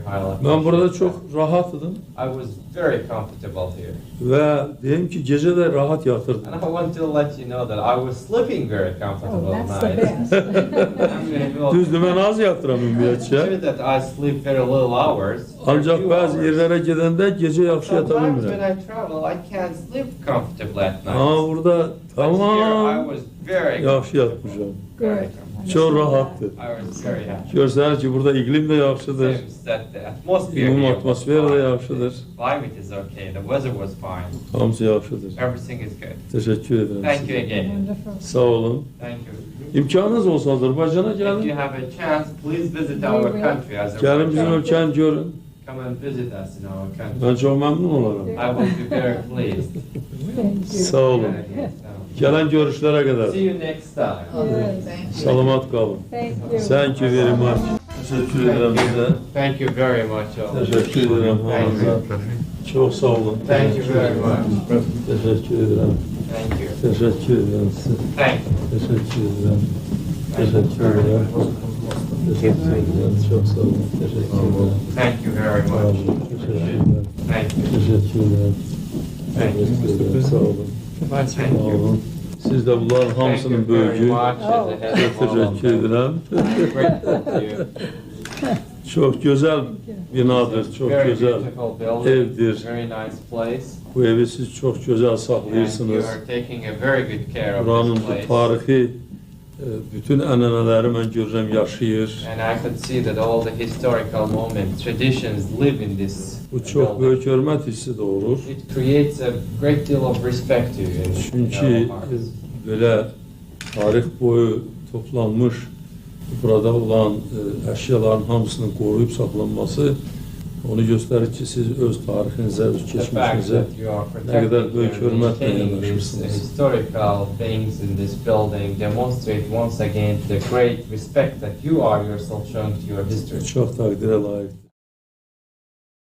highly Ben burada appreciate çok rahatdım that. I was very comfortable here. ve diyeyim ki gece de rahat yatırdım. And I want to let you know that I was sleeping very comfortable Oh, at that's the night. best. Düzdür, ben az yatıram True ümumiyyətcə. that I sleep very little hours. Ancaq few bəzi hours. yerlərə gedəndə gecə yaxşı yata Sometimes when bilmirəm. I travel, I can't sleep comfortably at night. Amma burada But here I tamam was very yaxşı comfortable. yatmışam. Very Good. comfortable. Çox rahatdır. I was very happy. Görsənir ki, burada iqlim də yaxşıdır. Seems that the atmosphere İmum here was atmosfer də fine. yaxşıdır. Climate is okay. The weather was fine. Hamısı yaxşıdır. Everything is good. Təşəkkür edirəm Thank you sizə. again. Wonderful. Sağ olun. Thank you. İmkanınız olsa Azərbaycana If you gəlin. have a chance, please visit our We will. country as Gəlin bizim ölkəni görün. Come and visit us in our country. Mən çox məmnun olaram. I will be very pleased. Thank you. Sağ olun. Gələn görüşlərə See qədər. you next time. Yes. Salamat qalın. Thank you. Thank you very much. Təşəkkür edirəm sizə. Thank you very much. all. Təşəkkür edirəm hamınıza. Çox sağ olun. Thank you very much. Təşəkkür edirəm. Thank you. Təşəkkür edirəm sizə. Thank you. Təşəkkür edirəm. Təşəkkür edirəm. Təşəkkür edirəm. Çox sağ olun. Təşəkkür edirəm. Thank you very Sağ much. olun. Təşəkkür edirəm. Thank you. Təşəkkür edirəm. Thank you. Təşəkkür edirəm. Sağ olun. Thank Sağ you. olun. Siz də bunların Thank hamısının you very böyüyü. much. As the head of all of Təşəkkür them. edirəm. Grateful to you. Çox gözəl binadır, çox Very gözəl beautiful building. evdir. Very nice place. Bu evi siz çox gözəl And you saxlayırsınız. are taking a very good care of Buranın this bu place. tarixi bütün ənənələri mən görürəm yaşayır. And I could see that all the historical moments, traditions live in this Bu çox building. böyük hörmət hissi doğurur. It creates a great deal of respect to you in Çünki our hearts. belə tarix boyu toplanmış burada olan əşyaların hamısının qoruyub saxlanması onu göstərir ki, siz öz tarixinizə, öz The fact keçmişinizə that you are nə qədər protecting böyük and hörmətlə maintaining these yanaşırsınız. historical things in this building demonstrate once again the great respect that you are yourself showing to your history. Çox təqdirə layiqdir.